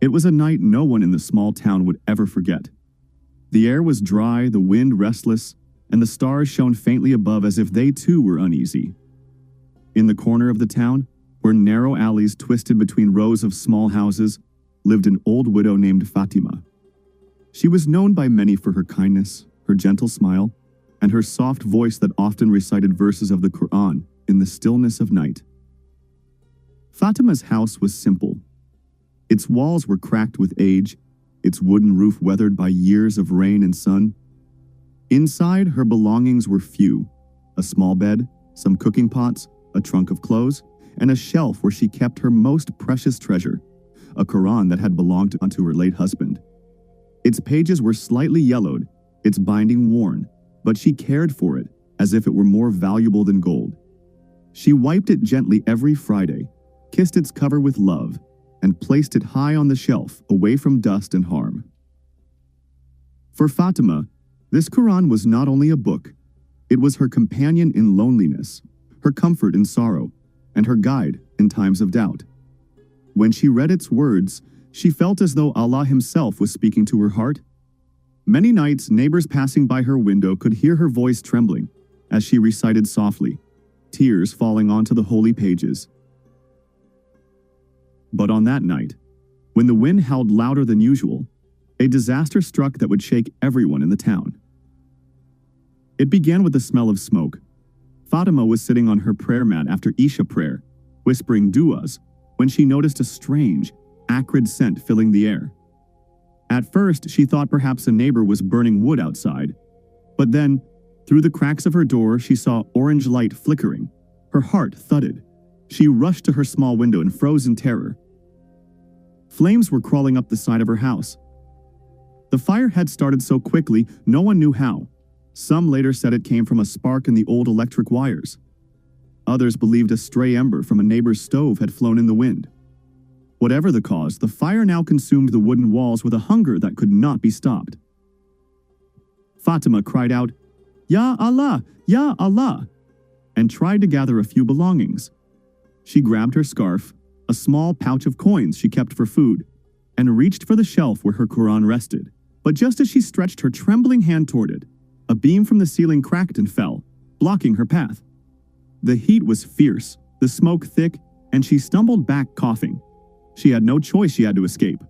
It was a night no one in the small town would ever forget. The air was dry, the wind restless, and the stars shone faintly above as if they too were uneasy. In the corner of the town, where narrow alleys twisted between rows of small houses, lived an old widow named Fatima. She was known by many for her kindness, her gentle smile, and her soft voice that often recited verses of the Qur'an in the stillness of night. Fatima's house was simple. Its walls were cracked with age, its wooden roof weathered by years of rain and sun. Inside, her belongings were few: a small bed, some cooking pots, a trunk of clothes, and a shelf where she kept her most precious treasure, a Qur'an that had belonged to her late husband. Its pages were slightly yellowed, its binding worn, but she cared for it as if it were more valuable than gold. She wiped it gently every Friday, kissed its cover with love, and placed it high on the shelf, away from dust and harm. For Fatima, this Qur'an was not only a book, it was her companion in loneliness, her comfort in sorrow, and her guide in times of doubt. When she read its words, she felt as though Allah Himself was speaking to her heart. Many nights, neighbors passing by her window could hear her voice trembling as she recited softly, tears falling onto the holy pages. But on that night, when the wind howled louder than usual, a disaster struck that would shake everyone in the town. It began with the smell of smoke. Fatima was sitting on her prayer mat after Isha prayer, whispering du'as, when she noticed a strange, acrid scent filling the air. At first, she thought perhaps a neighbor was burning wood outside, but then, through the cracks of her door, she saw orange light flickering. Her heart thudded. She rushed to her small window and froze in terror. Flames were crawling up the side of her house. The fire had started so quickly, no one knew how. Some later said it came from a spark in the old electric wires. Others believed a stray ember from a neighbor's stove had flown in the wind. Whatever the cause, the fire now consumed the wooden walls with a hunger that could not be stopped. Fatima cried out, "Ya Allah! Ya Allah!" and tried to gather a few belongings. She grabbed her scarf, a small pouch of coins she kept for food, and reached for the shelf where her Qur'an rested. But just as she stretched her trembling hand toward it, a beam from the ceiling cracked and fell, blocking her path. The heat was fierce, the smoke thick, and she stumbled back coughing. She had no choice, she had to escape.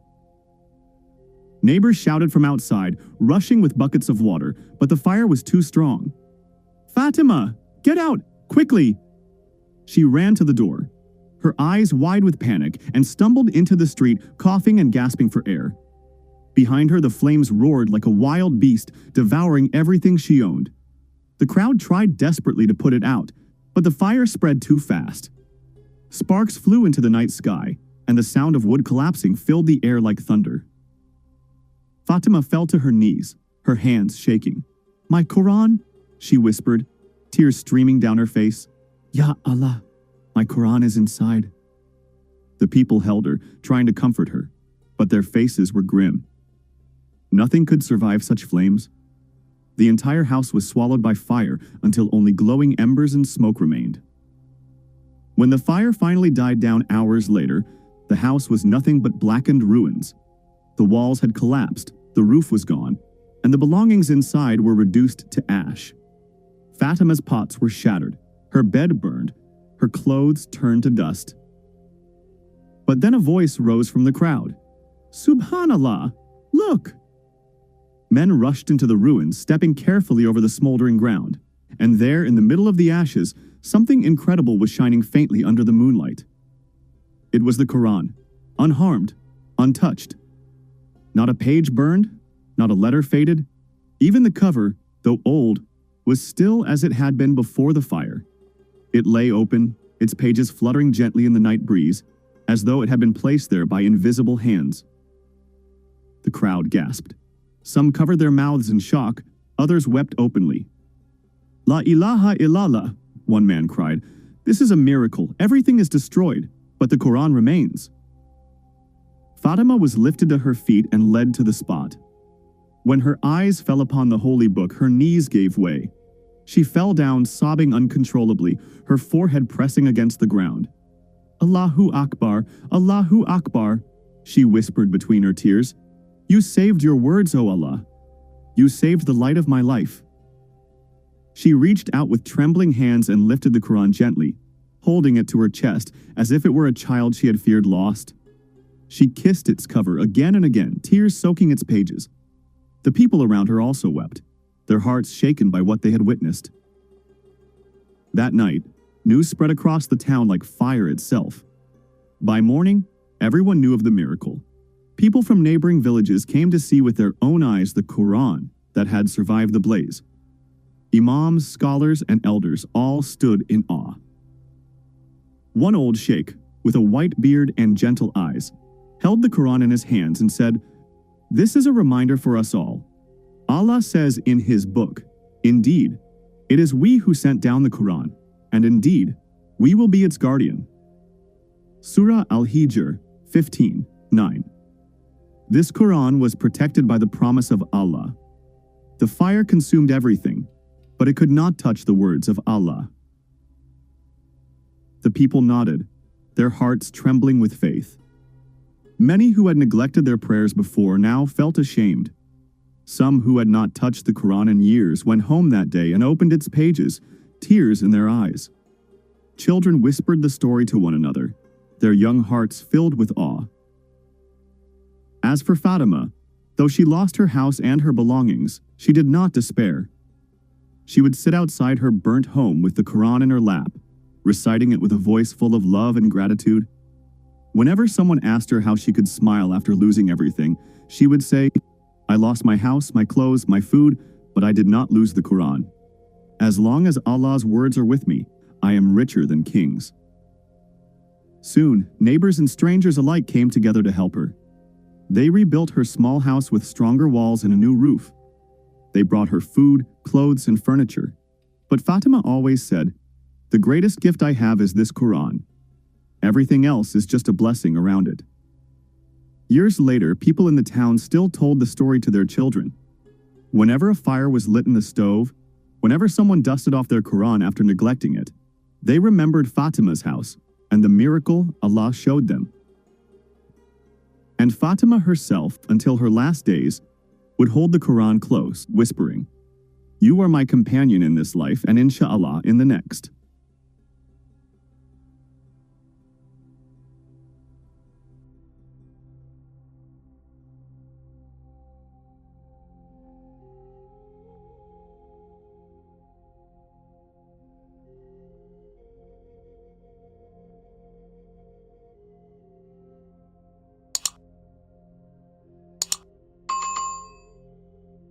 Neighbors shouted from outside, rushing with buckets of water, but the fire was too strong. "Fatima, get out, quickly!" She ran to the door, her eyes wide with panic, and stumbled into the street, coughing and gasping for air. Behind her, the flames roared like a wild beast, devouring everything she owned. The crowd tried desperately to put it out, but the fire spread too fast. Sparks flew into the night sky, and the sound of wood collapsing filled the air like thunder. Fatima fell to her knees, her hands shaking. "My Qur'an," she whispered, tears streaming down her face. "Ya Allah, my Qur'an is inside." The people held her, trying to comfort her, but their faces were grim. Nothing could survive such flames. The entire house was swallowed by fire until only glowing embers and smoke remained. When the fire finally died down hours later, the house was nothing but blackened ruins. The walls had collapsed, the roof was gone, and the belongings inside were reduced to ash. Fatima's pots were shattered, her bed burned, her clothes turned to dust. But then a voice rose from the crowd. "Subhanallah, look!" Men rushed into the ruins, stepping carefully over the smoldering ground, and there, in the middle of the ashes, something incredible was shining faintly under the moonlight. It was the Qur'an, unharmed, untouched. Not a page burned, not a letter faded. Even the cover, though old, was still as it had been before the fire. It lay open, its pages fluttering gently in the night breeze, as though it had been placed there by invisible hands. The crowd gasped. Some covered their mouths in shock, others wept openly. "La ilaha illallah," one man cried. "This is a miracle. Everything is destroyed, but the Qur'an remains." Fatima was lifted to her feet and led to the spot. When her eyes fell upon the holy book, her knees gave way. She fell down, sobbing uncontrollably, her forehead pressing against the ground. "Allahu Akbar, Allahu Akbar," She whispered between her tears, "You saved your words, O Allah. You saved the light of my life." She reached out with trembling hands and lifted the Quran gently, holding it to her chest as if it were a child she had feared lost. She kissed its cover again and again, tears soaking its pages. The people around her also wept, their hearts shaken by what they had witnessed. That night, news spread across the town like fire itself. By morning, everyone knew of the miracle. People from neighboring villages came to see with their own eyes the Quran that had survived the blaze. Imams, scholars, and elders all stood in awe. One old sheikh, with a white beard and gentle eyes, held the Quran in his hands and said, "This is a reminder for us all. Allah says in His book, 'Indeed, it is we who sent down the Quran, and indeed, we will be its guardian.'" Surah Al-Hijr 15:9. This Quran was protected by the promise of Allah. The fire consumed everything, but it could not touch the words of Allah. The people nodded, their hearts trembling with faith. Many who had neglected their prayers before now felt ashamed. Some who had not touched the Quran in years went home that day and opened its pages, tears in their eyes. Children whispered the story to one another, their young hearts filled with awe. As for Fatima, though she lost her house and her belongings, she did not despair. She would sit outside her burnt home with the Quran in her lap, reciting it with a voice full of love and gratitude. Whenever someone asked her how she could smile after losing everything, she would say, "I lost my house, my clothes, my food, but I did not lose the Quran. As long as Allah's words are with me, I am richer than kings." Soon, neighbors and strangers alike came together to help her. They rebuilt her small house with stronger walls and a new roof. They brought her food, clothes, and furniture. But Fatima always said, "The greatest gift I have is this Quran. Everything else is just a blessing around it." Years later, people in the town still told the story to their children. Whenever a fire was lit in the stove, whenever someone dusted off their Quran after neglecting it, they remembered Fatima's house and the miracle Allah showed them. And Fatima herself, until her last days, would hold the Quran close, whispering, "You are my companion in this life and inshallah in the next."